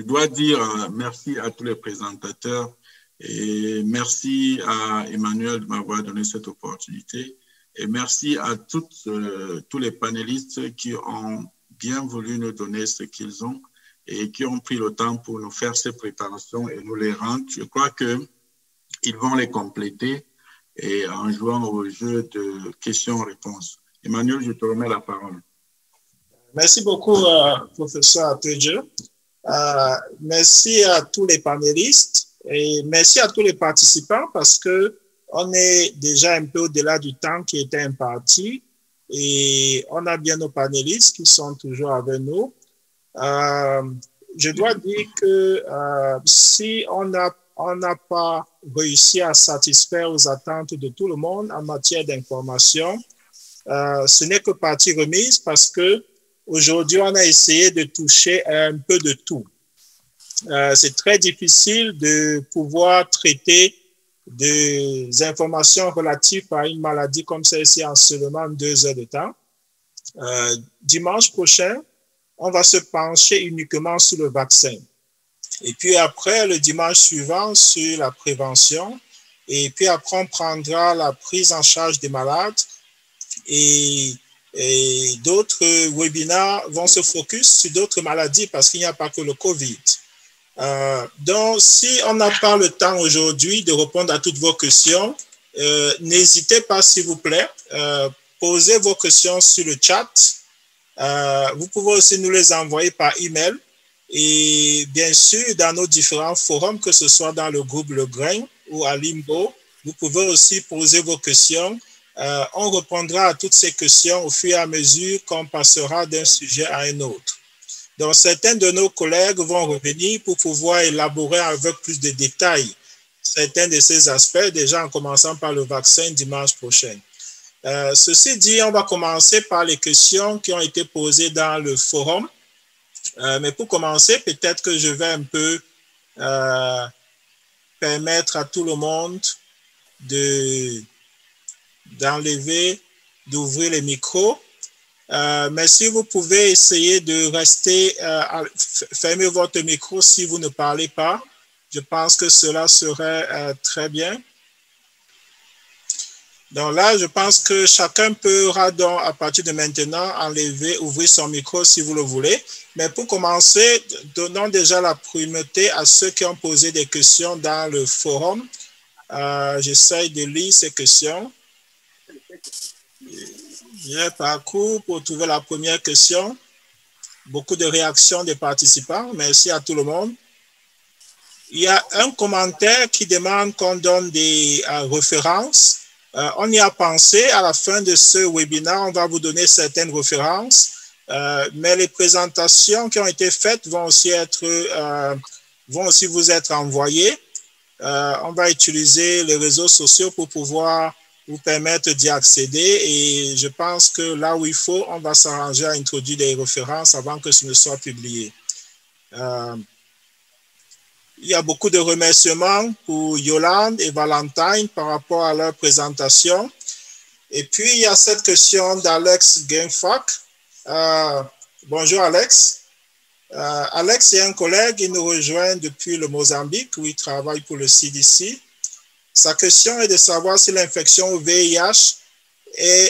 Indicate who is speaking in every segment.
Speaker 1: dois dire merci à tous les présentateurs et merci à Emmanuel de m'avoir donné cette opportunité. Et merci à tous les panélistes qui ont bien voulu nous donner ce qu'ils ont et qui ont pris le temps pour nous faire ces préparations et nous les rendre. Je crois qu'ils vont les compléter et en jouant au jeu de questions-réponses. Emmanuel, je te remets la parole.
Speaker 2: Merci beaucoup, professeur Atedje. Merci à tous les panélistes et merci à tous les participants parce que on est déjà un peu au-delà du temps qui était imparti et on a bien nos panélistes qui sont toujours avec nous. Je dois dire que si on n'a pas réussi à satisfaire aux attentes de tout le monde en matière d'information, ce n'est que partie remise parce que aujourd'hui, on a essayé de toucher un peu de tout. C'est très difficile de pouvoir traiter des informations relatives à une maladie comme celle-ci en seulement 2 heures de temps. Dimanche prochain, on va se pencher uniquement sur le vaccin. Et puis après, le dimanche suivant, sur la prévention. Et puis après, on prendra la prise en charge des malades. Et d'autres webinaires vont se focus sur d'autres maladies parce qu'il n'y a pas que le COVID. Donc, si on n'a pas le temps aujourd'hui de répondre à toutes vos questions, n'hésitez pas, s'il vous plaît, posez vos questions sur le chat. Vous pouvez aussi nous les envoyer par email et bien sûr dans nos différents forums, que ce soit dans le groupe Le Grain ou à Limbo, vous pouvez aussi poser vos questions. On répondra à toutes ces questions au fur et à mesure qu'on passera d'un sujet à un autre. Donc, certains de nos collègues vont revenir pour pouvoir élaborer avec plus de détails certains de ces aspects, déjà en commençant par le vaccin dimanche prochain. Ceci dit, on va commencer par les questions qui ont été posées dans le forum. Mais pour commencer, peut-être que je vais un peu permettre à tout le monde d'enlever, d'ouvrir les micros. Mais si vous pouvez essayer de rester, fermer votre micro si vous ne parlez pas, je pense que cela serait très bien. Donc là, je pense que chacun pourra donc à partir de maintenant enlever, ouvrir son micro si vous le voulez. Mais pour commencer, donnons déjà la primauté à ceux qui ont posé des questions dans le forum. J'essaie de lire ces questions. J'ai parcouru pour trouver la première question. Beaucoup de réactions des participants. Merci à tout le monde. Il y a un commentaire qui demande qu'on donne des références. On y a pensé. À la fin de ce webinaire, on va vous donner certaines références. Mais les présentations qui ont été faites vont aussi vous être envoyées. On va utiliser les réseaux sociaux pour pouvoir vous permettre d'y accéder et je pense que là où il faut, on va s'arranger à introduire des références avant que ce ne soit publié. Il y a beaucoup de remerciements pour Yolande et Valentine par rapport à leur présentation. Et puis, il y a cette question d'Alex Genfak. Bonjour Alex. Alex est un collègue, il nous rejoint depuis le Mozambique où il travaille pour le CDC. Sa question est de savoir si l'infection au VIH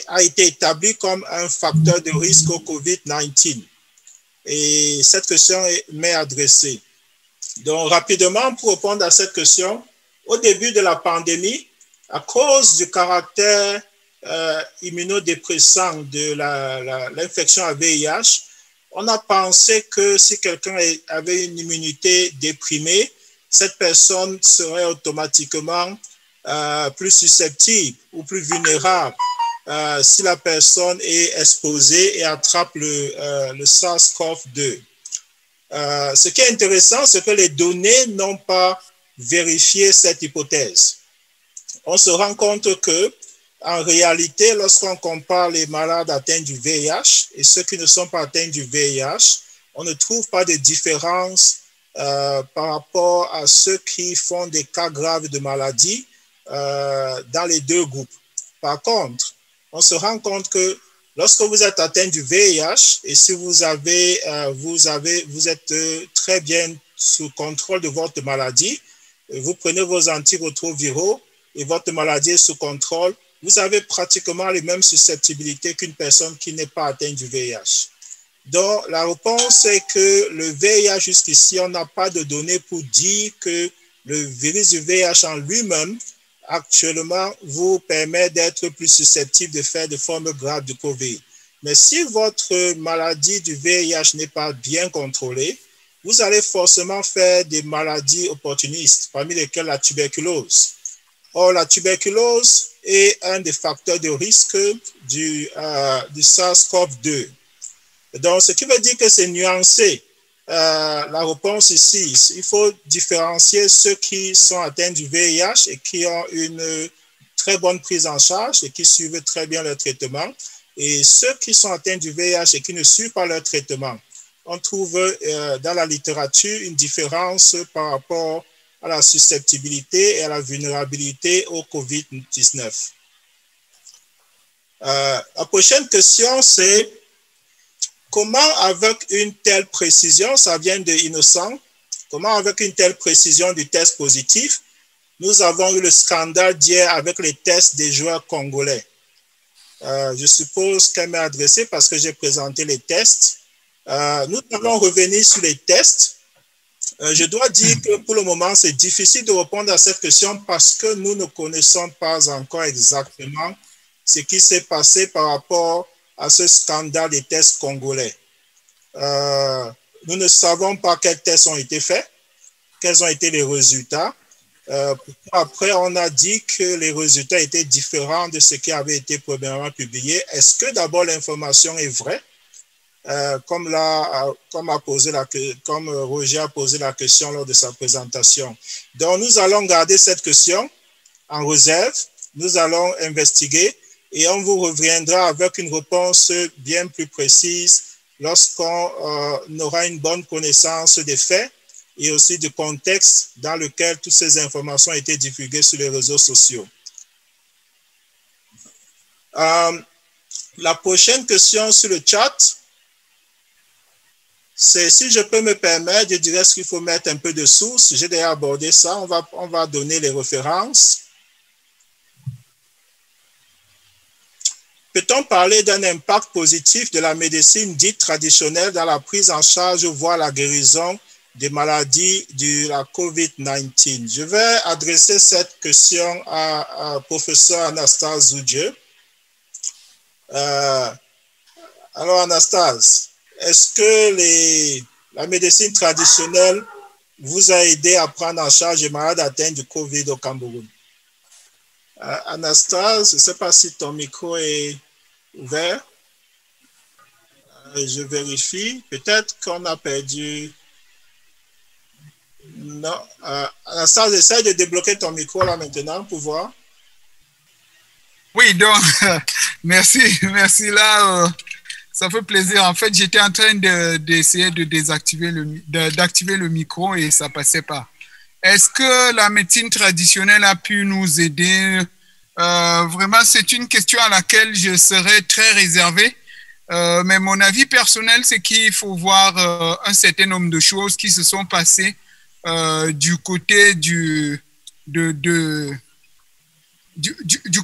Speaker 2: a été établie comme un facteur de risque au COVID-19. Et cette question m'est adressée. Donc, rapidement, pour répondre à cette question, au début de la pandémie, à cause du caractère immunodépressant de l'infection à VIH, on a pensé que si quelqu'un avait une immunité déprimée, cette personne serait automatiquement plus susceptible ou plus vulnérable si la personne est exposée et attrape le SARS-CoV-2. Ce qui est intéressant, c'est que les données n'ont pas vérifié cette hypothèse. On se rend compte que, en réalité, lorsqu'on compare les malades atteints du VIH et ceux qui ne sont pas atteints du VIH, on ne trouve pas de différence par rapport à ceux qui font des cas graves de maladie dans les deux groupes. Par contre, on se rend compte que lorsque vous êtes atteint du VIH et si vous êtes très bien sous contrôle de votre maladie, vous prenez vos antirétroviraux et votre maladie est sous contrôle, vous avez pratiquement les mêmes susceptibilités qu'une personne qui n'est pas atteinte du VIH. Donc, la réponse est que le VIH, jusqu'ici, on n'a pas de données pour dire que le virus du VIH en lui-même, actuellement, vous permet d'être plus susceptible de faire des formes graves de COVID. Mais si votre maladie du VIH n'est pas bien contrôlée, vous allez forcément faire des maladies opportunistes, parmi lesquelles la tuberculose. Or, la tuberculose est un des facteurs de risque du SARS-CoV-2. Donc, ce qui veut dire que c'est nuancé. La réponse ici, il faut différencier ceux qui sont atteints du VIH et qui ont une très bonne prise en charge et qui suivent très bien leur traitement, et ceux qui sont atteints du VIH et qui ne suivent pas leur traitement. On trouve dans la littérature une différence par rapport à la susceptibilité et à la vulnérabilité au COVID-19. La prochaine question, c'est comment avec une telle précision, ça vient de Innocent, comment avec une telle précision du test positif, nous avons eu le scandale d'hier avec les tests des joueurs congolais. Je suppose qu'elle m'est adressée parce que j'ai présenté les tests. Nous allons revenir sur les tests. Je dois dire que pour le moment, c'est difficile de répondre à cette question parce que nous ne connaissons pas encore exactement ce qui s'est passé par rapport à ce scandale des tests congolais. Nous ne savons pas quels tests ont été faits, quels ont été les résultats. Après, on a dit que les résultats étaient différents de ce qui avait été premièrement publié. Est-ce que d'abord l'information est vraie? Comme Roger a posé la question lors de sa présentation. Donc, nous allons garder cette question en réserve. Nous allons investiguer et on vous reviendra avec une réponse bien plus précise lorsqu'on aura une bonne connaissance des faits et aussi du contexte dans lequel toutes ces informations ont été divulguées sur les réseaux sociaux. La prochaine question sur le chat, c'est, si je peux me permettre, je dirais qu'il faut mettre un peu de sources. J'ai déjà abordé ça. On va donner les références. Peut-on parler d'un impact positif de la médecine dite traditionnelle dans la prise en charge, voire la guérison des maladies de la COVID-19? Je vais adresser cette question à professeur Anastase Zoudieu. Alors, Anastase, est-ce que la médecine traditionnelle vous a aidé à prendre en charge les malades atteints du COVID au Cameroun? Anastase, je ne sais pas si ton micro est ouvert. Je vérifie. Peut-être qu'on a perdu. Non. Anastase, essaie de débloquer ton micro là maintenant pour voir.
Speaker 3: Oui, donc, merci là. Ça fait plaisir. En fait, j'étais en train d'essayer de désactiver d'activer le micro et ça passait pas. Est-ce que la médecine traditionnelle a pu nous aider? Vraiment, c'est une question à laquelle je serais très réservé. Mais mon avis personnel, c'est qu'il faut voir un certain nombre de choses qui se sont passées du côté du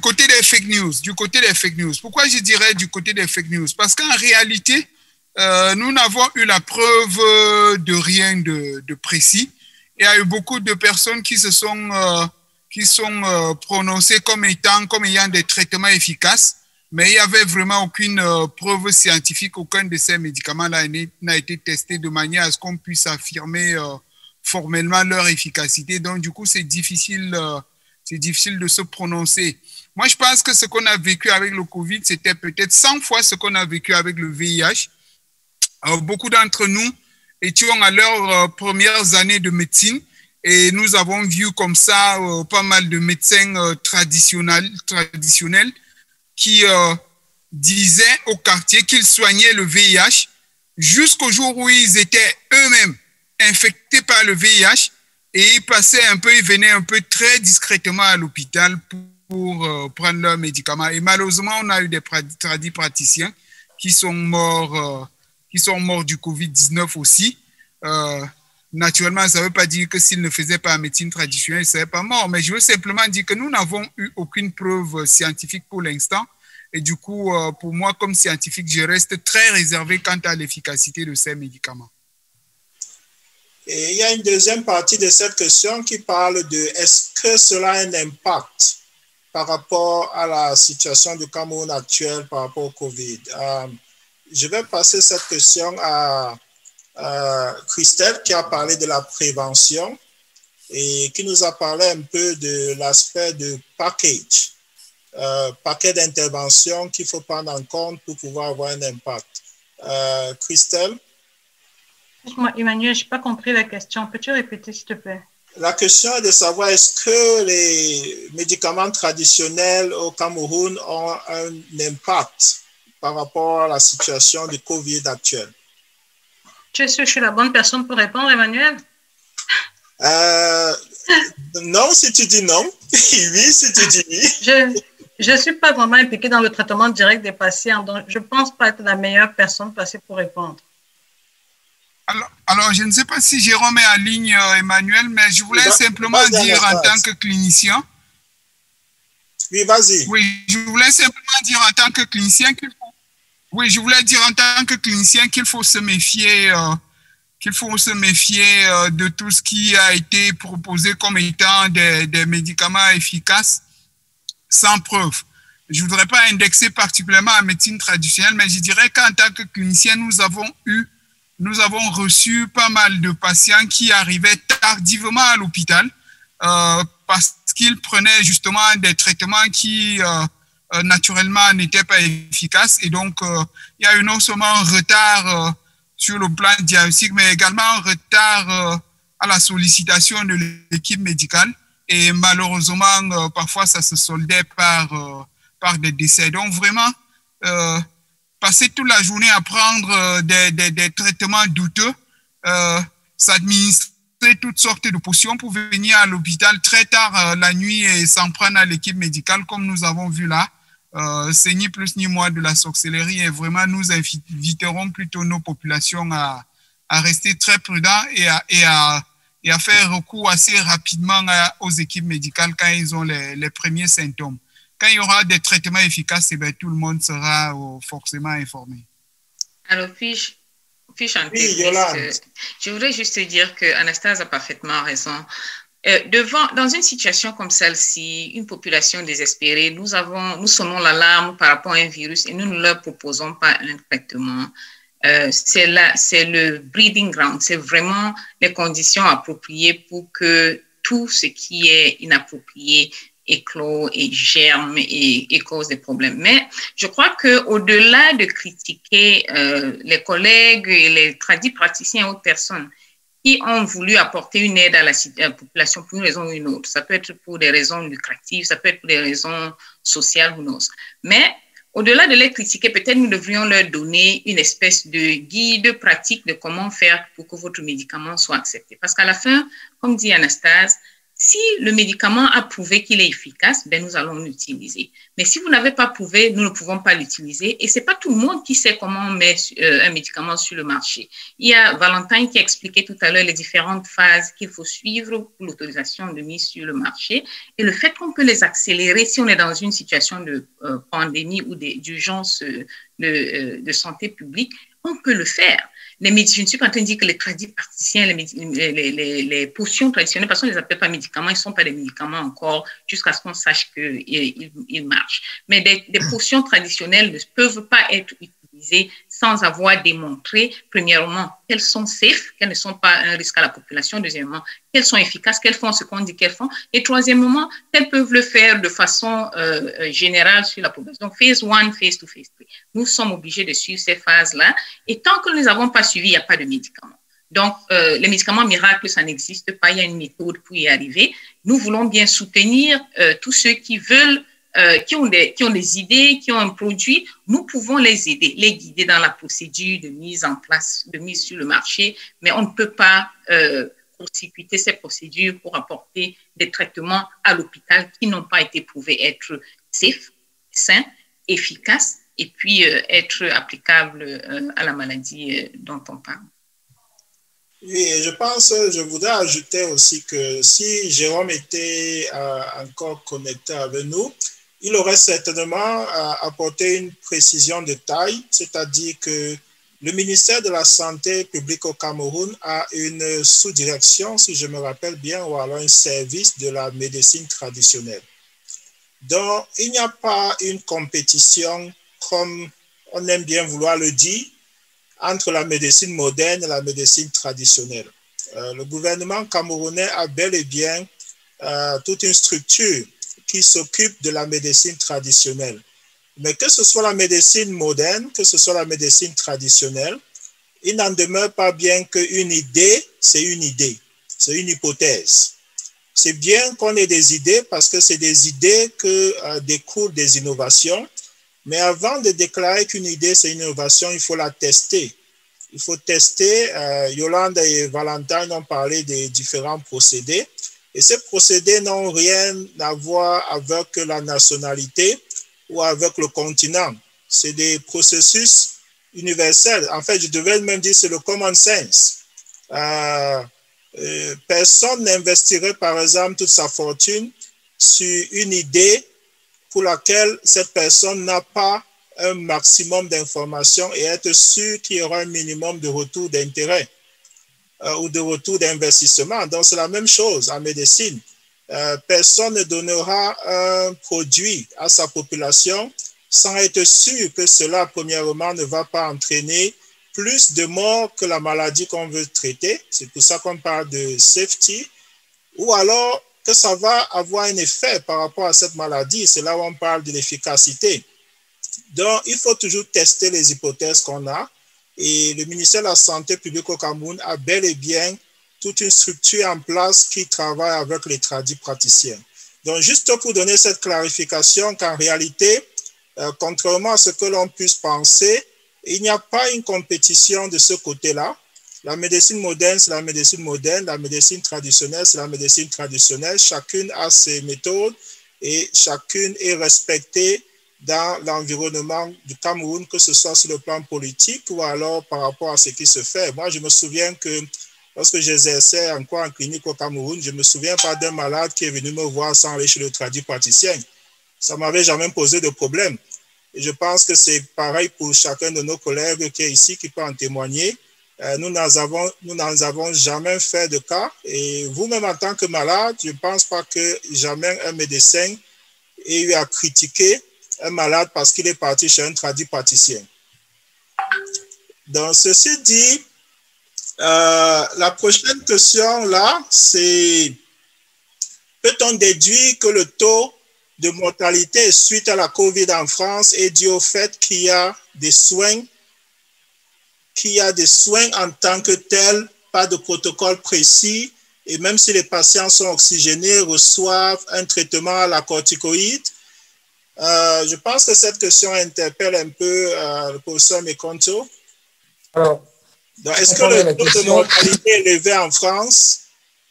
Speaker 3: côté des fake news. Pourquoi je dirais du côté des fake news? Parce qu'en réalité, nous n'avons eu la preuve de rien de précis. Il y a eu beaucoup de personnes qui se sont prononcées comme ayant des traitements efficaces, mais il n'y avait vraiment aucune preuve scientifique. Aucun de ces médicaments-là n'a été testé de manière à ce qu'on puisse affirmer formellement leur efficacité. Donc, du coup, c'est difficile de se prononcer. Moi, je pense que ce qu'on a vécu avec le Covid, c'était peut-être 100 fois ce qu'on a vécu avec le VIH. Beaucoup d'entre nous étions à leurs premières années de médecine et nous avons vu comme ça pas mal de médecins traditionnels qui disaient au quartier qu'ils soignaient le VIH jusqu'au jour où ils étaient eux-mêmes infectés par le VIH. Et ils venaient un peu très discrètement à l'hôpital pour prendre leurs médicaments. Et malheureusement, on a eu des praticiens qui sont morts du Covid-19 aussi. Naturellement, ça ne veut pas dire que s'il ne faisait pas la médecine traditionnelle, il ne serait pas mort. Mais je veux simplement dire que nous n'avons eu aucune preuve scientifique pour l'instant. Et du coup, pour moi, comme scientifique, je reste très réservé quant à l'efficacité de ces médicaments.
Speaker 2: Et il y a une deuxième partie de cette question qui parle de est-ce que cela a un impact par rapport à la situation du Cameroun actuel par rapport au Covid. Je vais passer cette question à Christelle qui a parlé de la prévention et qui nous a parlé un peu de l'aspect de paquet d'interventions qu'il faut prendre en compte pour pouvoir avoir un impact. Christelle?
Speaker 4: Excuse-moi, Emmanuel, je n'ai pas compris la question. Peux-tu répéter, s'il te plaît?
Speaker 2: La question est de savoir est-ce que les médicaments traditionnels au Cameroun ont un impact par rapport à la situation du Covid actuelle.
Speaker 4: Tu es sûr que je suis la bonne personne pour répondre, Emmanuel?
Speaker 2: Non, si tu dis non. Oui, si tu dis oui.
Speaker 4: Je ne suis pas vraiment impliquée dans le traitement direct des patients, donc je ne pense pas être la meilleure personne placée pour répondre.
Speaker 3: Alors, je ne sais pas si Jérôme est en ligne, Emmanuel, mais je voulais simplement dire en tant que clinicien.
Speaker 2: Oui, vas-y.
Speaker 3: Oui, je voulais simplement dire en tant que clinicien qu'il faut. Oui, je voulais dire en tant que clinicien qu'il faut se méfier, de tout ce qui a été proposé comme étant des médicaments efficaces sans preuve. Je ne voudrais pas indexer particulièrement la médecine traditionnelle, mais je dirais qu'en tant que clinicien, nous avons reçu pas mal de patients qui arrivaient tardivement à l'hôpital parce qu'ils prenaient justement des traitements qui naturellement n'étaient pas efficaces. Et donc, il y a eu non seulement un retard sur le plan diagnostique, mais également un retard à la sollicitation de l'équipe médicale. Et malheureusement, parfois, ça se soldait par des décès. Donc, vraiment, passer toute la journée à prendre des traitements douteux, s'administrer toutes sortes de potions pour venir à l'hôpital très tard la nuit et s'en prendre à l'équipe médicale, comme nous avons vu là. C'est ni plus ni moins de la sorcellerie et vraiment nous inviterons plutôt nos populations à rester très prudents et à faire recours assez rapidement aux équipes médicales quand ils ont les premiers symptômes. Quand il y aura des traitements efficaces, eh bien, tout le monde sera forcément informé.
Speaker 5: Alors, puis-je je voudrais juste dire que Anastasia a parfaitement raison. Dans une situation comme celle-ci, une population désespérée, nous sonnons l'alarme par rapport à un virus et nous ne leur proposons pas un traitement. C'est le breeding ground, c'est vraiment les conditions appropriées pour que tout ce qui est inapproprié éclore et germe et cause des problèmes. Mais je crois qu'au-delà de critiquer les collègues et les praticiens et autres personnes qui ont voulu apporter une aide à la population pour une raison ou une autre, ça peut être pour des raisons lucratives, ça peut être pour des raisons sociales ou autres. Mais au-delà de les critiquer, peut-être nous devrions leur donner une espèce de guide pratique de comment faire pour que votre médicament soit accepté. Parce qu'à la fin, comme dit Anastasia, si le médicament a prouvé qu'il est efficace, ben nous allons l'utiliser. Mais si vous n'avez pas prouvé, nous ne pouvons pas l'utiliser. Et ce n'est pas tout le monde qui sait comment on met un médicament sur le marché. Il y a Valentin qui expliquait tout à l'heure les différentes phases qu'il faut suivre pour l'autorisation de mise sur le marché. Et le fait qu'on peut les accélérer si on est dans une situation de pandémie ou d'urgence de santé publique, on peut le faire. Je ne suis pas en train de dire que les praticiens, les potions traditionnelles, parce qu'on ne les appelle pas médicaments, ils ne sont pas des médicaments encore, jusqu'à ce qu'on sache qu'ils marchent. Mais des potions traditionnelles ne peuvent pas être utilisées sans avoir démontré, premièrement, qu'elles sont safe, qu'elles ne sont pas un risque à la population, deuxièmement, qu'elles sont efficaces, qu'elles font ce qu'on dit qu'elles font, et troisièmement, qu'elles peuvent le faire de façon générale sur la population. Donc, phase 1, phase 2, phase 3. Nous sommes obligés de suivre ces phases-là, et tant que nous ne les avons pas suivies, il n'y a pas de médicaments. Donc, les médicaments miracles, ça n'existe pas, il y a une méthode pour y arriver. Nous voulons bien soutenir tous ceux qui veulent qui ont des idées, qui ont un produit, nous pouvons les aider, les guider dans la procédure de mise en place, de mise sur le marché, mais on ne peut pas court-circuiter ces procédures pour apporter des traitements à l'hôpital qui n'ont pas été prouvés être safe, sains, efficaces et puis être applicables à la maladie dont on parle.
Speaker 2: Oui, je voudrais ajouter aussi que si Jérôme était encore connecté avec nous, il aurait certainement apporté une précision de taille, c'est-à-dire que le ministère de la Santé publique au Cameroun a une sous-direction, si je me rappelle bien, ou alors un service de la médecine traditionnelle. Donc, il n'y a pas une compétition, comme on aime bien vouloir le dire, entre la médecine moderne et la médecine traditionnelle. Le gouvernement camerounais a bel et bien toute une structure qui s'occupe de la médecine traditionnelle. Mais que ce soit la médecine moderne, que ce soit la médecine traditionnelle, il n'en demeure pas bien qu'une idée, c'est une idée, c'est une hypothèse. C'est bien qu'on ait des idées parce que c'est des idées que découlent des innovations. Mais avant de déclarer qu'une idée, c'est une innovation, il faut la tester. Il faut tester. Yolande et Valentine ont parlé des différents procédés. Et ces procédés n'ont rien à voir avec la nationalité ou avec le continent. C'est des processus universels. En fait, je devais même dire que c'est le common sense. Personne n'investirait, par exemple, toute sa fortune sur une idée pour laquelle cette personne n'a pas un maximum d'informations et être sûr qu'il y aura un minimum de retour d'intérêt ou de retour d'investissement. Donc, c'est la même chose en médecine. Personne ne donnera un produit à sa population sans être sûr que cela, premièrement, ne va pas entraîner plus de morts que la maladie qu'on veut traiter. C'est pour ça qu'on parle de safety. Ou alors que ça va avoir un effet par rapport à cette maladie. C'est là où on parle de l'efficacité. Donc, il faut toujours tester les hypothèses qu'on a. Et le ministère de la Santé publique au Cameroun a bel et bien toute une structure en place qui travaille avec les praticiens. Donc, juste pour donner cette clarification qu'en réalité, contrairement à ce que l'on puisse penser, il n'y a pas une compétition de ce côté-là. La médecine moderne, c'est la médecine moderne. La médecine traditionnelle, c'est la médecine traditionnelle. Chacune a ses méthodes et chacune est respectée dans l'environnement du Cameroun, que ce soit sur le plan politique ou alors par rapport à ce qui se fait. Moi, je me souviens que lorsque j'exerçais encore en clinique au Cameroun, je ne me souviens pas d'un malade qui est venu me voir sans aller chez le praticien. Ça ne m'avait jamais posé de problème. Et je pense que c'est pareil pour chacun de nos collègues qui est ici, qui peut en témoigner. Nous n'en avons jamais fait de cas. Et vous-même, en tant que malade, je ne pense pas que jamais un médecin ait eu à critiquer un malade parce qu'il est parti chez un praticien. Donc, ceci dit, la prochaine question là, c'est peut-on déduire que le taux de mortalité suite à la COVID en France est dû au fait qu'il y a des soins en tant que tels, pas de protocole précis, et même si les patients sont oxygénés, reçoivent un traitement à la corticoïde. Je pense que cette question interpelle un peu le professeur Mekonto.
Speaker 6: Alors,
Speaker 2: est-ce que le taux de mortalité élevé en France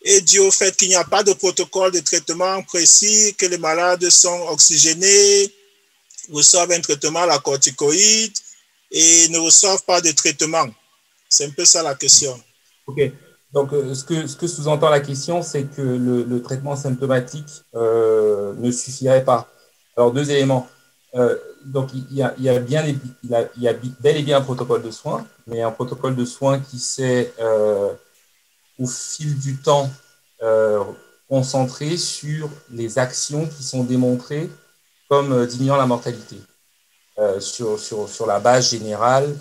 Speaker 2: est dû au fait qu'il n'y a pas de protocole de traitement précis, que les malades sont oxygénés, reçoivent un traitement à la corticoïde et ne reçoivent pas de traitement? C'est un peu ça la question.
Speaker 6: OK. Donc, ce que sous-entend la question, c'est que le traitement symptomatique ne suffirait pas. Alors, deux éléments. Donc, il y a bel et bien un protocole de soins, mais un protocole de soins qui s'est, au fil du temps, concentré sur les actions qui sont démontrées comme diminuant la mortalité, sur la base générale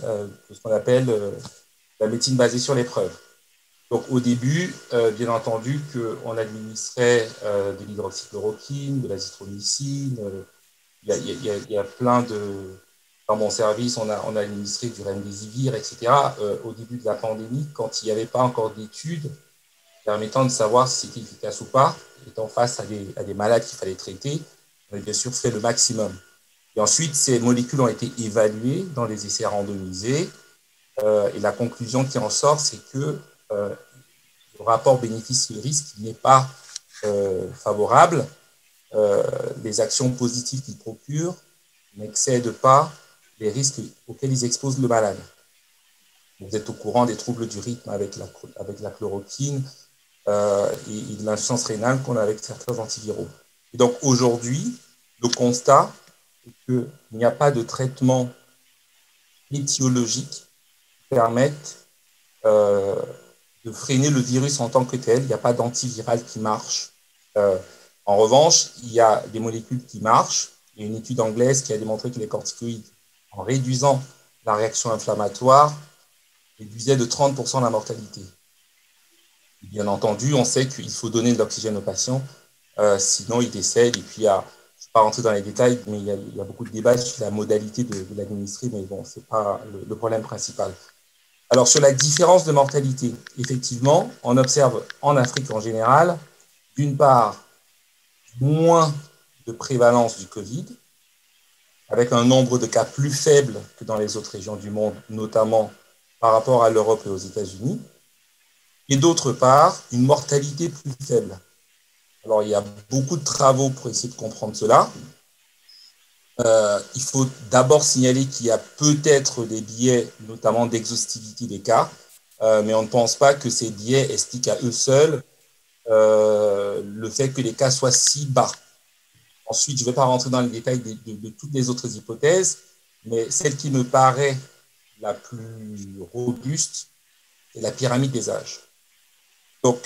Speaker 6: de ce qu'on appelle la médecine basée sur les preuves. Donc, au début, bien entendu, qu'on administrait de l'hydroxychloroquine, de l'azithromycine. Il y a plein de... Dans mon service, on a administré du remdesivir, etc. Au début de la pandémie, quand il n'y avait pas encore d'études permettant de savoir si c'était efficace ou pas, étant face à des malades qu'il fallait traiter, on a bien sûr fait le maximum. Et ensuite, ces molécules ont été évaluées dans des essais randomisés. Et la conclusion qui en sort, c'est que le rapport bénéfice-risque n'est pas favorable. Les actions positives qu'ils procurent n'excèdent pas les risques auxquels ils exposent le malade. Vous êtes au courant des troubles du rythme avec la chloroquine et de l'insuffisance rénale qu'on a avec certains antiviraux. Et donc aujourd'hui, le constat est qu'il n'y a pas de traitement étiologique qui permette de freiner le virus en tant que tel. Il n'y a pas d'antiviral qui marche. En revanche, il y a des molécules qui marchent. Il y a une étude anglaise qui a démontré que les corticoïdes, en réduisant la réaction inflammatoire, réduisaient de 30% la mortalité. Bien entendu, on sait qu'il faut donner de l'oxygène aux patients, sinon ils décèdent. Et puis, je ne vais pas rentrer dans les détails, mais il y a beaucoup de débats sur la modalité de l'administrer, mais bon, ce n'est pas le problème principal. Alors, sur la différence de mortalité, effectivement, on observe en Afrique en général, d'une part, moins de prévalence du Covid, avec un nombre de cas plus faible que dans les autres régions du monde, notamment par rapport à l'Europe et aux États-Unis, et d'autre part, une mortalité plus faible. Alors, il y a beaucoup de travaux pour essayer de comprendre cela. Il faut d'abord signaler qu'il y a peut-être des biais, notamment d'exhaustivité des cas, mais on ne pense pas que ces biais expliquent à eux seuls le fait que les cas soient si bas. Ensuite, je ne vais pas rentrer dans les détails de toutes les autres hypothèses, mais celle qui me paraît la plus robuste, c'est la pyramide des âges. Donc,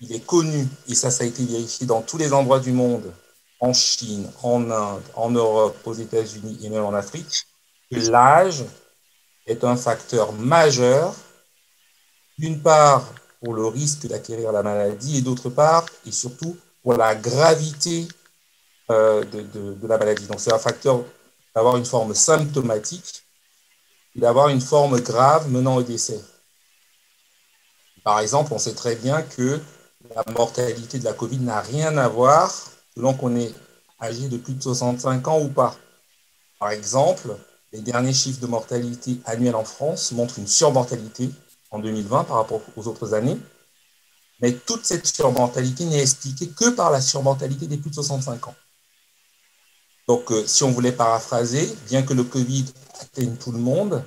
Speaker 6: il est connu, et ça a été vérifié dans tous les endroits du monde, en Chine, en Inde, en Europe, aux États-Unis et même en Afrique, que l'âge est un facteur majeur, d'une part pour le risque d'acquérir la maladie et d'autre part, et surtout, pour la gravité de la maladie. Donc, c'est un facteur d'avoir une forme symptomatique et d'avoir une forme grave menant au décès. Par exemple, on sait très bien que la mortalité de la Covid n'a rien à voir selon qu'on est âgé de plus de 65 ans ou pas. Par exemple, les derniers chiffres de mortalité annuelle en France montrent une surmortalité en 2020 par rapport aux autres années. Mais toute cette surmortalité n'est expliquée que par la surmortalité des plus de 65 ans. Donc, si on voulait paraphraser, bien que le Covid atteigne tout le monde,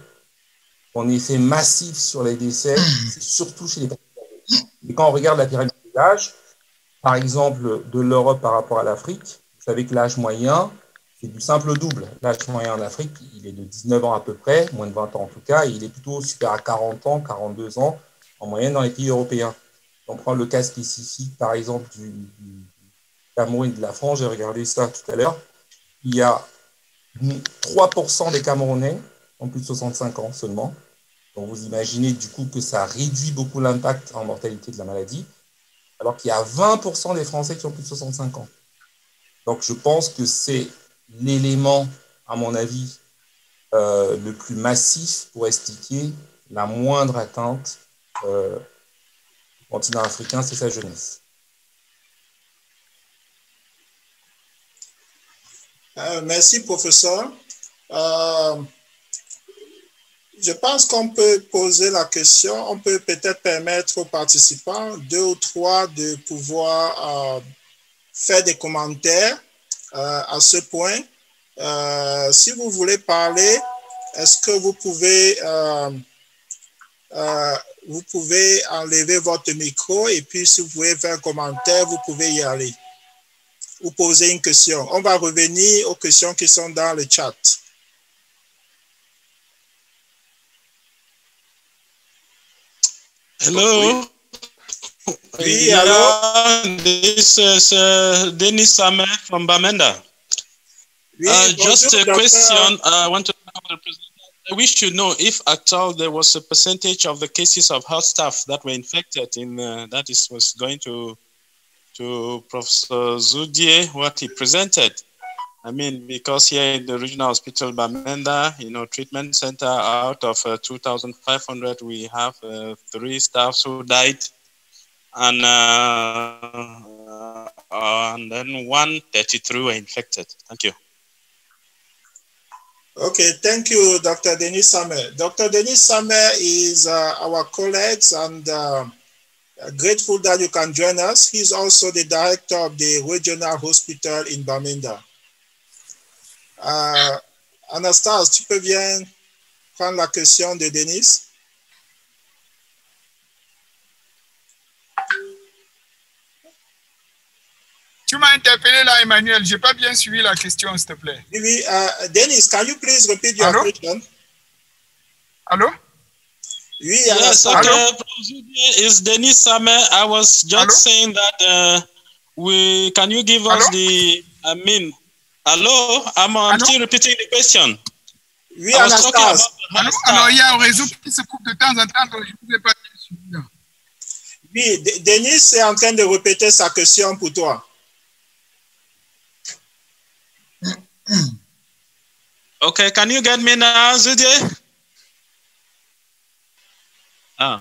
Speaker 6: son effet massif sur les décès, c'est surtout chez les personnes âgées. Et quand on regarde la pyramide des âges, par exemple, de l'Europe par rapport à l'Afrique, vous savez que l'âge moyen, c'est du simple double. L'âge moyen en Afrique, il est de 19 ans à peu près, moins de 20 ans en tout cas, et il est plutôt supérieur à 40 ans, 42 ans en moyenne dans les pays européens. On prend le cas spécifique, par exemple, du Cameroun et de la France, j'ai regardé ça tout à l'heure. Il y a 3% des Camerounais ont plus de 65 ans seulement. Donc, vous imaginez du coup que ça réduit beaucoup l'impact en mortalité de la maladie, alors qu'il y a 20% des Français qui ont plus de 65 ans. Donc, je pense que c'est l'élément, à mon avis, le plus massif pour expliquer la moindre atteinte du continent africain, c'est sa jeunesse.
Speaker 2: Merci, professeur. Je pense qu'on peut poser la question, on peut peut-être permettre aux participants, 2 ou 3, de pouvoir faire des commentaires à ce point. Si vous voulez parler, est-ce que vous pouvez enlever votre micro et puis si vous voulez faire un commentaire, vous pouvez y aller ou poser une question. On va revenir aux questions qui sont dans le chat.
Speaker 7: Hello.
Speaker 2: Oui, hello.
Speaker 7: This is Denis Samer from Bamenda.
Speaker 2: Oui,
Speaker 7: just a
Speaker 2: doctor.
Speaker 7: question. I want to I wish to know if at all there was a percentage of the cases of health staff that were infected in was going to Professor Zoudier, what he presented. I mean, because here in the regional hospital Bamenda, treatment center, out of 2,500, we have 3 staffs who died, and then 133 were infected. Thank you.
Speaker 2: Okay, thank you, Dr. Denis Samer. Dr. Denis Samer is our colleague and grateful that you can join us. He's also the director of the regional hospital in Bamenda. Anastase, tu peux bien prendre la question de Denis?
Speaker 3: Tu m'as interpellé là, Emmanuel. Je n'ai pas bien suivi la question, s'il te plaît.
Speaker 2: Oui, Dennis, can you please repeat your question?
Speaker 3: Allô?
Speaker 2: Oui,
Speaker 7: yes, okay. It's Dennis Samer. I was just saying that can you give us hello? I'm still repeating the question.
Speaker 2: Oui, Anastas.
Speaker 3: Alors, il y a un réseau qui se coupe de temps en temps, donc je ne vous ai pas suivi.
Speaker 2: Oui, Denis est en train de répéter sa question pour toi.
Speaker 7: Okay, can you get me now, Zudie?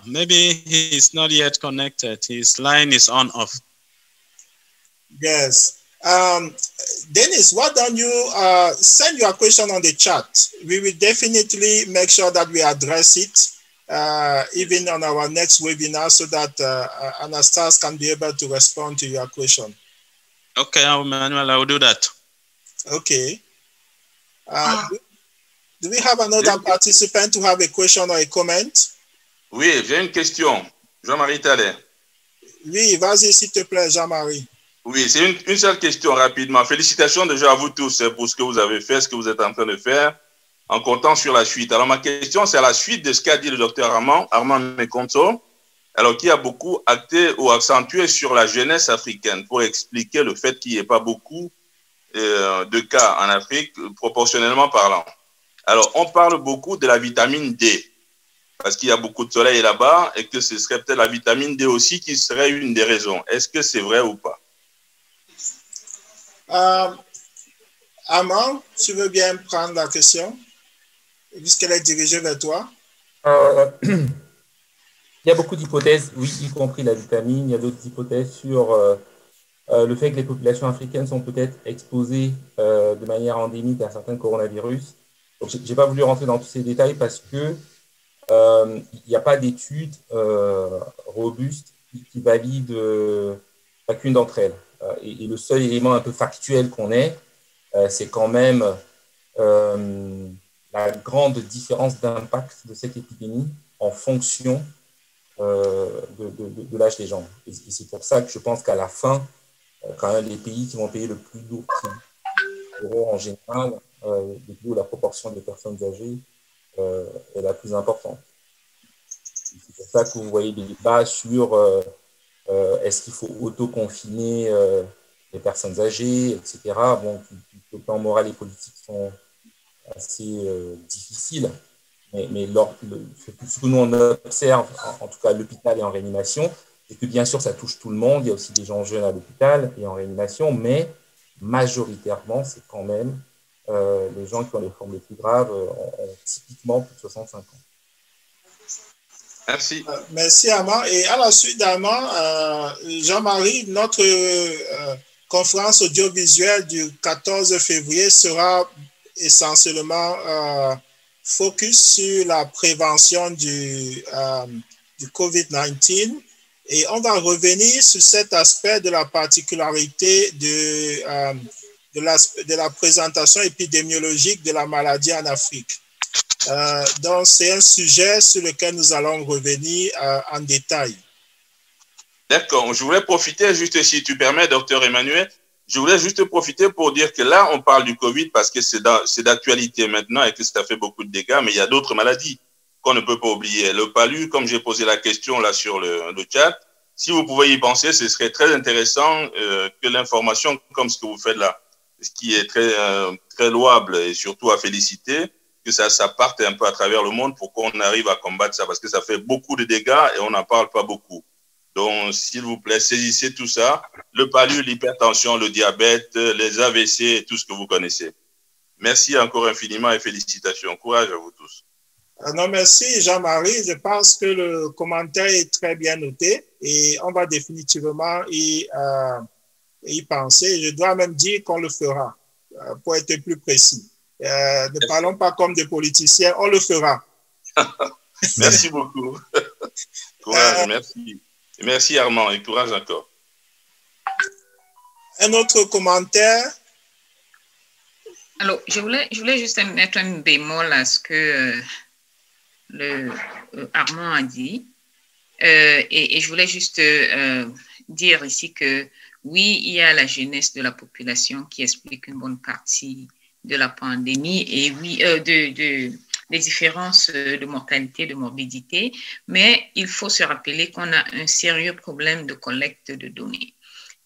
Speaker 7: Maybe he's not yet connected. His line is on off.
Speaker 2: Yes. Dennis, why don't you send your question on the chat? We will definitely make sure that we address it even on our next webinar so that Anastas can be able to respond to your question.
Speaker 7: Okay, Emmanuel, I will do that.
Speaker 2: Okay. Do we have another participant to have a question or a comment?
Speaker 8: Oui, j'ai une question. Jean-Marie Thaler.
Speaker 2: Oui, vas-y, s'il te plaît, Jean-Marie.
Speaker 8: Oui, c'est une seule question rapidement. Félicitations déjà à vous tous pour ce que vous avez fait, ce que vous êtes en train de faire, en comptant sur la suite. Alors, ma question, c'est à la suite de ce qu'a dit le docteur Armand Mekonto, alors qui a beaucoup acté ou accentué sur la jeunesse africaine pour expliquer le fait qu'il n'y ait pas beaucoup de cas en Afrique, proportionnellement parlant. Alors, on parle beaucoup de la vitamine D, parce qu'il y a beaucoup de soleil là-bas et que ce serait peut-être la vitamine D aussi qui serait une des raisons. Est-ce que c'est vrai ou pas?
Speaker 2: Armand, tu veux bien prendre la question, puisqu'elle est dirigée vers toi?
Speaker 6: Il y a beaucoup d'hypothèses, oui, y compris la vitamine. Il y a d'autres hypothèses sur le fait que les populations africaines sont peut-être exposées de manière endémique à certains coronavirus. Donc, je n'ai pas voulu rentrer dans tous ces détails parce que il n'y a pas d'études robustes qui valident chacune d'entre elles. Et le seul élément un peu factuel qu'on ait, c'est quand même la grande différence d'impact de cette épidémie en fonction de l'âge des gens. Et c'est pour ça que je pense qu'à la fin, quand même, les pays qui vont payer le plus lourd en général, où la proportion des personnes âgées est la plus importante. C'est pour ça que vous voyez des débats sur est-ce qu'il faut auto-confiner les personnes âgées, etc. Bon, le plan moral et politique sont assez difficiles, mais ce que nous on observe, en tout cas à l'hôpital et en réanimation, c'est que bien sûr ça touche tout le monde, il y a aussi des gens jeunes à l'hôpital et en réanimation, mais majoritairement c'est quand même les gens qui ont les formes les plus graves ont typiquement plus de 65 ans.
Speaker 8: Merci.
Speaker 2: Merci, Armand. Et à la suite d'Armand, Jean-Marie, notre conférence audiovisuelle du 14 février sera essentiellement focus sur la prévention du COVID-19 et on va revenir sur cet aspect de la particularité de la présentation épidémiologique de la maladie en Afrique. Donc, c'est un sujet sur lequel nous allons revenir en détail.
Speaker 8: D'accord. Je voulais profiter, juste si tu permets, docteur Emmanuel, je voulais juste profiter pour dire que là, on parle du Covid parce que c'est d'actualité maintenant et que ça fait beaucoup de dégâts, mais il y a d'autres maladies qu'on ne peut pas oublier. Le palu, comme j'ai posé la question là sur le chat, si vous pouvez y penser, ce serait très intéressant que l'information, comme ce que vous faites là, ce qui est très louable et surtout à féliciter, que ça parte un peu à travers le monde pour qu'on arrive à combattre ça, parce que ça fait beaucoup de dégâts et on n'en parle pas beaucoup. Donc, s'il vous plaît, saisissez tout ça, le palu, l'hypertension, le diabète, les AVC, tout ce que vous connaissez. Merci encore infiniment et félicitations. Courage à vous tous.
Speaker 2: Non, merci Jean-Marie. Je pense que le commentaire est très bien noté et on va définitivement y penser. Je dois même dire qu'on le fera, pour être plus précis. Ne parlons pas comme des politiciens, on le fera.
Speaker 8: Merci beaucoup. Courage, merci. Merci Armand et courage encore.
Speaker 2: Un autre commentaire?
Speaker 5: Alors, je voulais juste mettre un bémol à ce que Armand a dit. Et je voulais juste dire ici que Oui, il y a la jeunesse de la population qui explique une bonne partie de la pandémie et oui, des différences de mortalité, de morbidité, mais il faut se rappeler qu'on a un sérieux problème de collecte de données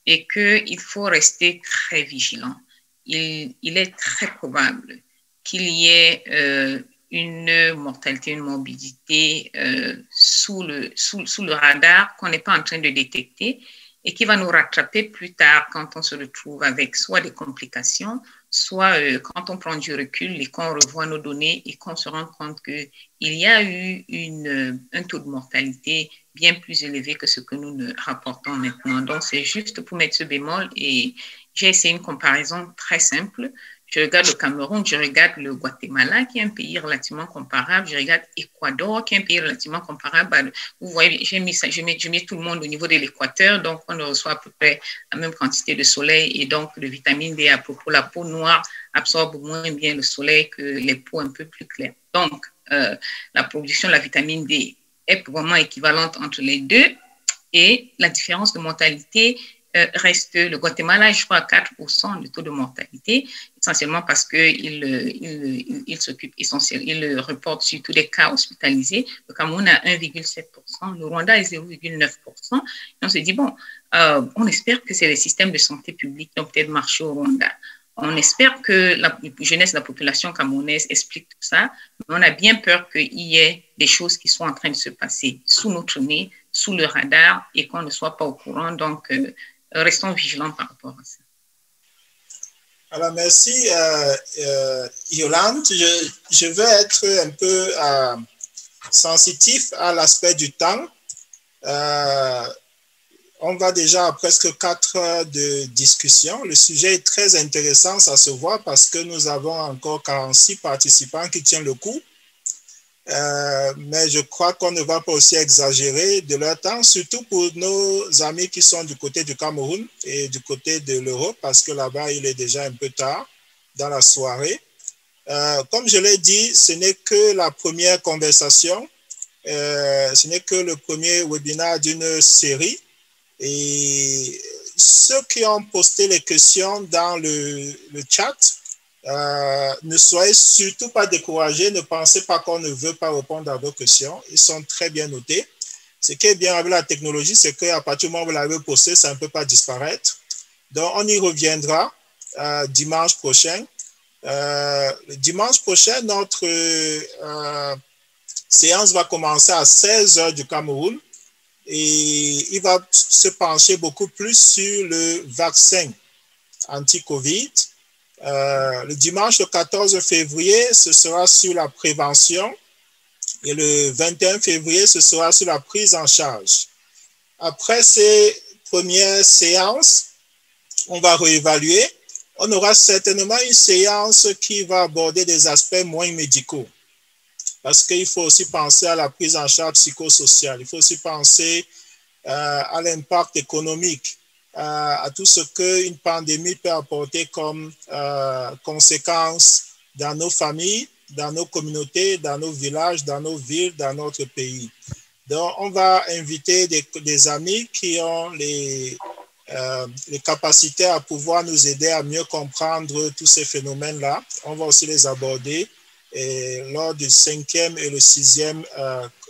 Speaker 5: et qu'il faut rester très vigilant. Il est très probable qu'il y ait une mortalité, une morbidité sous le radar qu'on n'est pas en train de détecter et qui va nous rattraper plus tard quand on se retrouve avec soit des complications, soit quand on prend du recul et qu'on revoit nos données et qu'on se rend compte qu'il y a eu un taux de mortalité bien plus élevé que ce que nous ne rapportons maintenant. Donc, c'est juste pour mettre ce bémol et j'ai essayé une comparaison très simple. Je regarde le Cameroun, je regarde le Guatemala, qui est un pays relativement comparable. Je regarde l'Équateur, qui est un pays relativement comparable. Vous voyez, j'ai mis tout le monde au niveau de l'équateur, donc on reçoit à peu près la même quantité de soleil et donc de vitamine D. À propos, la peau noire absorbe moins bien le soleil que les peaux un peu plus claires. Donc, la production de la vitamine D est vraiment équivalente entre les deux et la différence de mortalité reste le Guatemala, je crois, à 4% de taux de mortalité, essentiellement parce qu'il s'occupe essentiellement, il reporte sur tous les cas hospitalisés. Le Cameroun a 1,7%, le Rwanda est 0,9%. Et on se dit, bon, on espère que c'est les systèmes de santé publique qui ont peut-être marché au Rwanda. On espère que la jeunesse de la population camerounaise explique tout ça, mais on a bien peur qu'il y ait des choses qui sont en train de se passer sous notre nez, sous le radar, et qu'on ne soit pas au courant. Donc, restons vigilants par rapport à ça.
Speaker 2: Alors, merci, Yolande. Je veux être un peu sensitif à l'aspect du temps. On va déjà à presque 4 heures de discussion. Le sujet est très intéressant, ça se voit, parce que nous avons encore 46 participants qui tiennent le coup. Mais je crois qu'on ne va pas aussi exagérer de leur temps, surtout pour nos amis qui sont du côté du Cameroun et du côté de l'Europe, parce que là-bas, il est déjà un peu tard dans la soirée. Comme je l'ai dit, ce n'est que la première conversation, ce n'est que le premier webinaire d'une série. Et ceux qui ont posté les questions dans le chat, ne soyez surtout pas découragés, ne pensez pas qu'on ne veut pas répondre à vos questions, ils sont très bien notés. Ce qui est bien avec la technologie, c'est qu'à partir du moment où vous l'avez posté, ça ne peut pas disparaître. Donc, on y reviendra dimanche prochain. Le dimanche prochain, notre séance va commencer à 16 h du Cameroun et il va se pencher beaucoup plus sur le vaccin anti-Covid. Le dimanche, le 14 février, ce sera sur la prévention et le 21 février, ce sera sur la prise en charge. Après ces premières séances, on va réévaluer. On aura certainement une séance qui va aborder des aspects moins médicaux parce qu'il faut aussi penser à la prise en charge psychosociale. Il faut aussi penser à l'impact économique, à tout ce qu'une pandémie peut apporter comme conséquences dans nos familles, dans nos communautés, dans nos villages, dans nos villes, dans notre pays. Donc, on va inviter des amis qui ont les capacités à pouvoir nous aider à mieux comprendre tous ces phénomènes-là. On va aussi les aborder lors du 5e et le 6e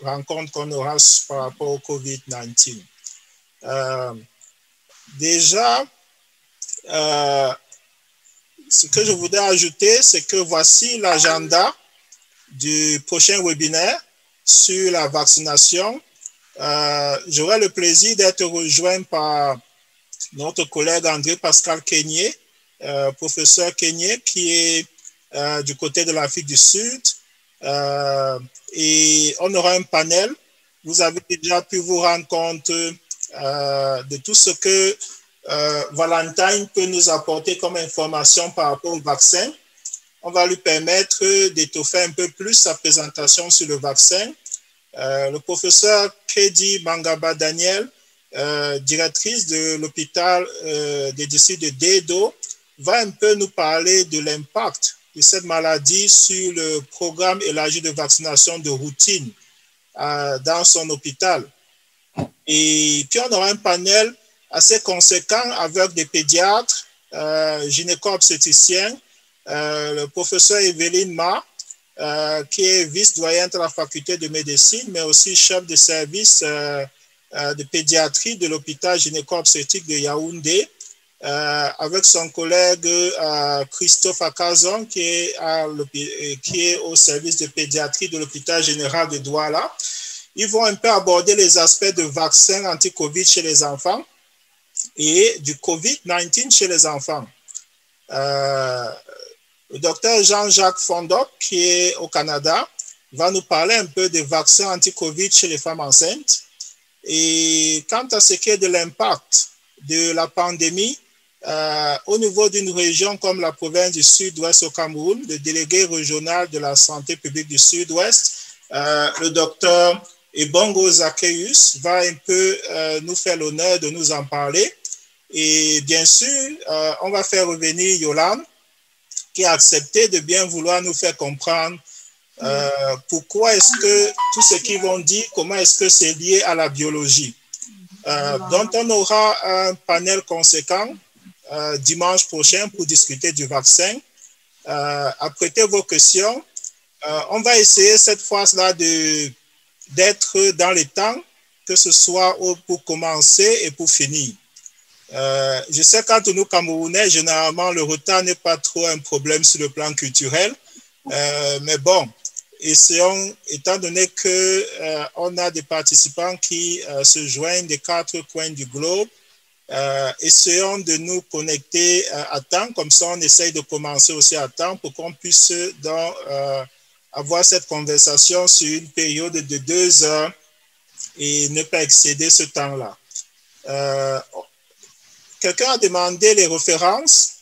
Speaker 2: rencontre qu'on aura par rapport au COVID-19. Déjà, ce que je voudrais ajouter, c'est que voici l'agenda du prochain webinaire sur la vaccination. J'aurai le plaisir d'être rejoint par notre collègue André-Pascal Kenyé, professeur Kenyé, qui est du côté de l'Afrique du Sud. Et on aura un panel. Vous avez déjà pu vous rendre compte de tout ce que Valentine peut nous apporter comme information par rapport au vaccin. On va lui permettre d'étoffer un peu plus sa présentation sur le vaccin. Le professeur Kedi Mangaba Daniel, directrice de l'hôpital des districts de Dedo, va un peu nous parler de l'impact de cette maladie sur le programme élargi de vaccination de routine dans son hôpital. Et puis, on aura un panel assez conséquent avec des pédiatres, gynéco-obstétriciens, le professeur Evelyne Ma, qui est vice-doyenne de la faculté de médecine, mais aussi chef de service de pédiatrie de l'hôpital gynéco-obstétrique de Yaoundé, avec son collègue Christophe Akazon, qui est au service de pédiatrie de l'hôpital général de Douala. Ils vont un peu aborder les aspects de vaccins anti-Covid chez les enfants et du Covid-19 chez les enfants. Le docteur Jean-Jacques Fondop, qui est au Canada, va nous parler un peu des vaccins anti-Covid chez les femmes enceintes. Et quant à ce qui est de l'impact de la pandémie, au niveau d'une région comme la province du Sud-Ouest au Cameroun, le délégué régional de la santé publique du Sud-Ouest, le docteur Ebongo Zaccheus, va un peu nous faire l'honneur de nous en parler. Et bien sûr, on va faire revenir Yolande, qui a accepté de bien vouloir nous faire comprendre pourquoi est-ce que tout ce qu'ils vont dire, comment est-ce que c'est lié à la biologie. Donc, on aura un panel conséquent dimanche prochain pour discuter du vaccin. Apprêtez vos questions. On va essayer cette fois-là d'être dans les temps, que ce soit pour commencer et pour finir. Je sais qu'entre nous Camerounais, généralement, le retard n'est pas trop un problème sur le plan culturel. Mais bon, essayons, étant donné qu'on a des participants qui se joignent des 4 coins du globe, essayons de nous connecter à temps, comme ça on essaye de commencer aussi à temps pour qu'on puisse donc, avoir cette conversation sur une période de 2 heures et ne pas excéder ce temps-là. Quelqu'un a demandé les références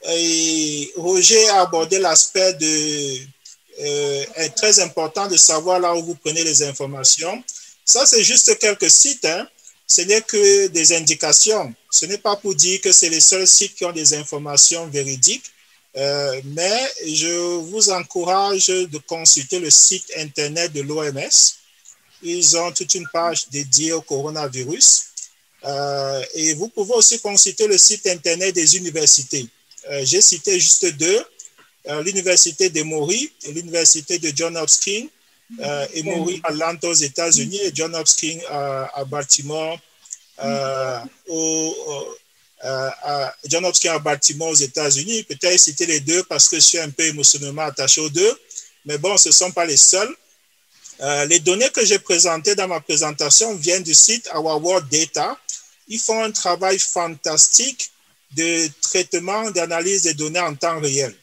Speaker 2: et Roger a abordé l'aspect très important de savoir là où vous prenez les informations. Ça, c'est juste quelques sites, hein. Ce n'est que des indications. Ce n'est pas pour dire que c'est les seuls sites qui ont des informations véridiques, mais je vous encourage de consulter le site internet de l'OMS. Ils ont toute une page dédiée au coronavirus. Et vous pouvez aussi consulter le site internet des universités. J'ai cité juste 2, l'université d'Emory et l'université de Johns Hopkins. Emory à Atlanta aux États-Unis et Johns Hopkins à Baltimore, Johns Hopkins à Baltimore aux États-Unis. Peut-être citer les 2 parce que je suis un peu émotionnellement attaché aux 2, mais bon, ce ne sont pas les seuls. Les données que j'ai présentées dans ma présentation viennent du site Our World Data. Ils font un travail fantastique de traitement, d'analyse des données en temps réel.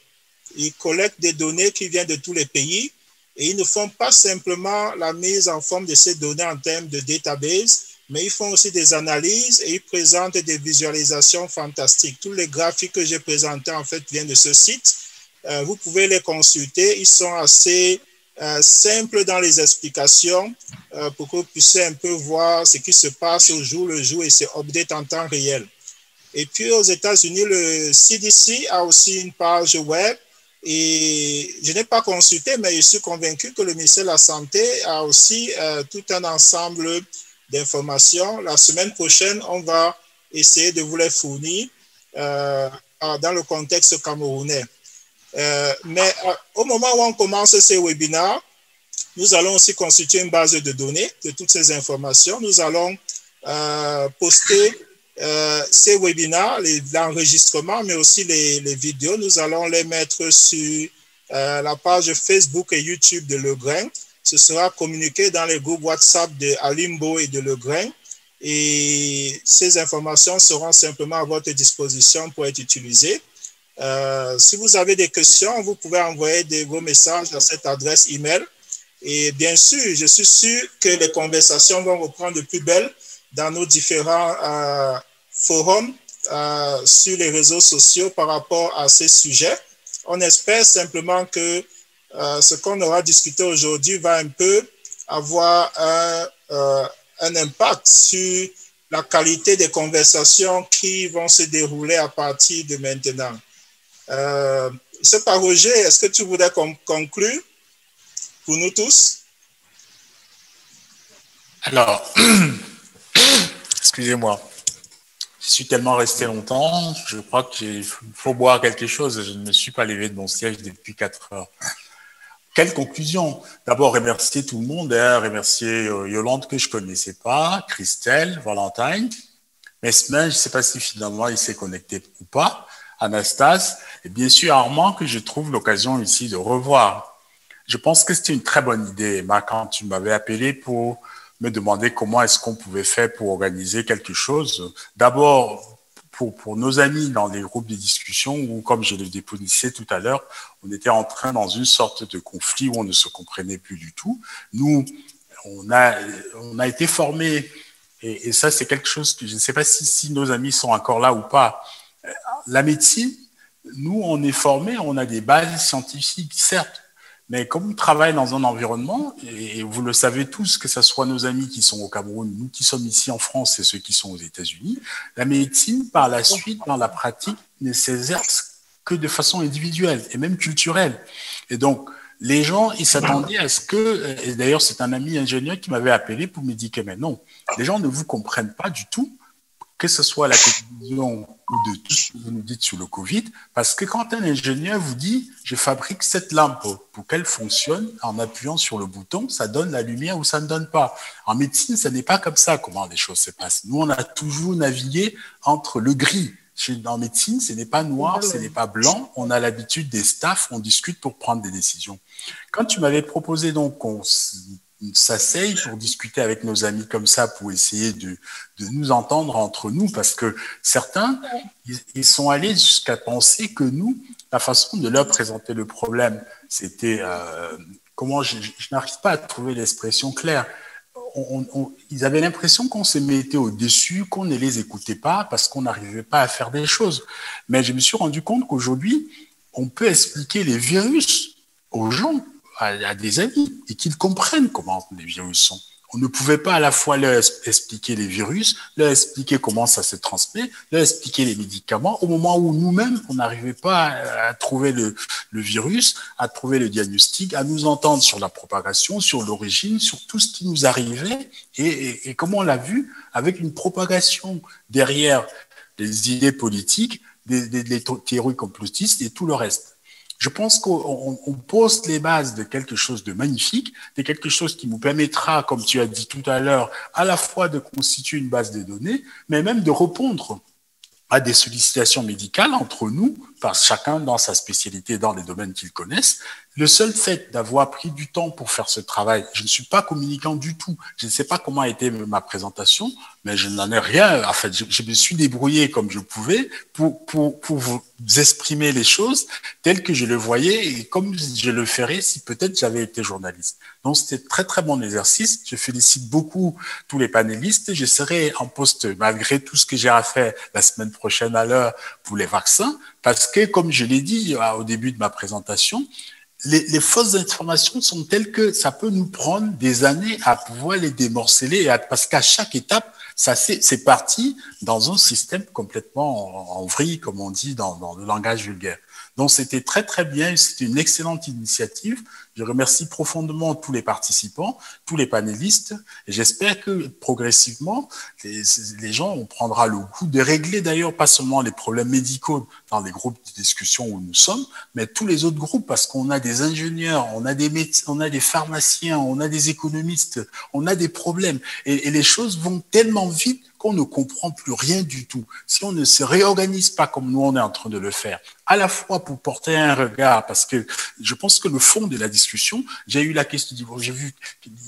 Speaker 2: Ils collectent des données qui viennent de tous les pays et ils ne font pas simplement la mise en forme de ces données en termes de database, mais ils font aussi des analyses et ils présentent des visualisations fantastiques. Tous les graphiques que j'ai présentés, en fait, viennent de ce site. Vous pouvez les consulter. Ils sont assez simples dans les explications pour que vous puissiez un peu voir ce qui se passe au jour le jour et c'est update en temps réel. Et puis, aux États-Unis, le CDC a aussi une page web. Et je n'ai pas consulté, mais je suis convaincu que le ministère de la Santé a aussi tout un ensemble d'informations. La semaine prochaine, on va essayer de vous les fournir dans le contexte camerounais. Mais au moment où on commence ces webinaires, nous allons aussi constituer une base de données de toutes ces informations. Nous allons poster ces webinaires, l'enregistrement, mais aussi les vidéos, nous allons les mettre sur la page Facebook et YouTube de Le Grain. Ce sera communiqué dans les groupes WhatsApp de Alimbo et de Le Grain. Et ces informations seront simplement à votre disposition pour être utilisées. Si vous avez des questions, vous pouvez envoyer vos messages à cette adresse email. Et bien sûr, je suis sûr que les conversations vont reprendre de plus belle dans nos différents forums sur les réseaux sociaux par rapport à ces sujets. On espère simplement que ce qu'on aura discuté aujourd'hui va un peu avoir un impact sur la qualité des conversations qui vont se dérouler à partir de maintenant. C'est pas Roger, est-ce que tu voudrais conclure pour nous tous?
Speaker 9: Alors, excusez-moi. Je suis tellement resté longtemps, je crois qu'il faut boire quelque chose. Je ne me suis pas levé de mon siège depuis 4 heures. Quelle conclusion? D'abord, remercier tout le monde, remercier Yolande que je ne connaissais pas, Christelle, Valentine, Mesmin, je ne sais pas si finalement il s'est connecté ou pas, Anastasse, et bien sûr Armand que je trouve l'occasion ici de revoir. Je pense que c'était une très bonne idée, Emma, quand tu m'avais appelé pour me demander comment est-ce qu'on pouvait faire pour organiser quelque chose. D'abord, pour nos amis dans les groupes de discussion où, comme je le définissais tout à l'heure, on était en train dans une sorte de conflit où on ne se comprenait plus du tout. Nous, on a été formés, et ça c'est quelque chose que je ne sais pas si nos amis sont encore là ou pas. La médecine, nous on est formés, on a des bases scientifiques, certes, mais comme on travaille dans un environnement, et vous le savez tous, que ce soit nos amis qui sont au Cameroun, nous qui sommes ici en France et ceux qui sont aux États-Unis, la médecine, par la suite, dans la pratique, ne s'exerce que de façon individuelle et même culturelle. Et donc, les gens, ils s'attendaient à ce que, et d'ailleurs, c'est un ami ingénieur qui m'avait appelé pour me dire que, mais non, les gens ne vous comprennent pas du tout, que ce soit à la télévision ou de tout ce que vous nous dites sur le Covid, parce que quand un ingénieur vous dit « je fabrique cette lampe pour qu'elle fonctionne en appuyant sur le bouton, ça donne la lumière ou ça ne donne pas ». En médecine, ce n'est pas comme ça comment les choses se passent. Nous, on a toujours navigué entre le gris. En médecine, ce n'est pas noir, ce n'est pas blanc. On a l'habitude des staffs, on discute pour prendre des décisions. Quand tu m'avais proposé donc qu'on s'asseye pour discuter avec nos amis comme ça, pour essayer de nous entendre entre nous, parce que certains, ils sont allés jusqu'à penser que nous, la façon de leur présenter le problème, c'était, comment, je n'arrive pas à trouver l'expression claire, ils avaient l'impression qu'on se mettait au-dessus, qu'on ne les écoutait pas parce qu'on n'arrivait pas à faire des choses. Mais je me suis rendu compte qu'aujourd'hui, on peut expliquer les virus aux gens, à des amis, et qu'ils comprennent comment les virus sont. On ne pouvait pas à la fois leur expliquer les virus, leur expliquer comment ça se transmet, leur expliquer les médicaments, au moment où nous-mêmes, on n'arrivait pas à trouver le virus, à trouver le diagnostic, à nous entendre sur la propagation, sur l'origine, sur tout ce qui nous arrivait, et comme on l'a vu, avec une propagation derrière les idées politiques, des théories complotistes et tout le reste. Je pense qu'on pose les bases de quelque chose de magnifique, de quelque chose qui nous permettra, comme tu as dit tout à l'heure, à la fois de constituer une base de données, mais même de répondre à des sollicitations médicales entre nous, parce chacun dans sa spécialité, dans les domaines qu'ils connaissent. Le seul fait d'avoir pris du temps pour faire ce travail, je ne suis pas communicant du tout. Je ne sais pas comment a été ma présentation, mais je n'en ai rien. En fait, je me suis débrouillé comme je pouvais pour vous exprimer les choses telles que je le voyais et comme je le ferais si peut-être j'avais été journaliste. Donc, c'était très, très bon exercice. Je félicite beaucoup tous les panélistes. Je serai en poste malgré tout ce que j'ai à faire la semaine prochaine à l'heure pour les vaccins parce que, comme je l'ai dit au début de ma présentation, les fausses informations sont telles que ça peut nous prendre des années à pouvoir les démorceler parce qu'à chaque étape, c'est parti dans un système complètement en vrille, comme on dit dans le langage vulgaire. Donc, c'était très, très bien. C'était une excellente initiative. Je remercie profondément tous les participants, tous les panélistes. Et j'espère que progressivement, les gens, on prendra le goût de régler d'ailleurs pas seulement les problèmes médicaux dans les groupes de discussion où nous sommes, mais tous les autres groupes parce qu'on a des ingénieurs, on a des médecins, on a des pharmaciens, on a des économistes, on a des problèmes. Et les choses vont tellement vite qu'on ne comprend plus rien du tout. Si on ne se réorganise pas comme nous, on est en train de le faire, à la fois pour porter un regard, parce que je pense que le fond de la discussion, j'ai eu la question, j'ai vu,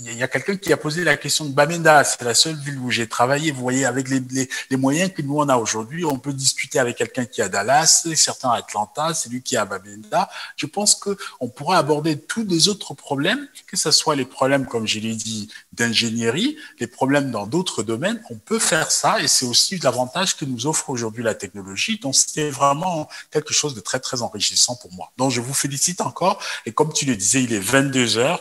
Speaker 9: il y a quelqu'un qui a posé la question de Bamenda, c'est la seule ville où j'ai travaillé, vous voyez, avec les moyens que nous on a aujourd'hui, on peut discuter avec quelqu'un qui est à Dallas, certains à Atlanta, celui qui est à Bamenda. Je pense qu'on pourra aborder tous les autres problèmes, que ce soit les problèmes, comme je l'ai dit, d'ingénierie, les problèmes dans d'autres domaines, on peut faire ça et c'est aussi l'avantage que nous offre aujourd'hui la technologie. Donc, c'était vraiment quelque chose de très, très enrichissant pour moi. Donc, je vous félicite encore et comme tu le disais, il est 22h.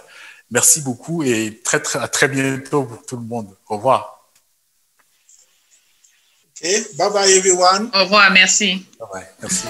Speaker 9: Merci beaucoup et à très bientôt pour tout le monde. Au revoir.
Speaker 2: Okay. Bye bye everyone.
Speaker 5: Au revoir, merci.
Speaker 9: Bye bye, merci.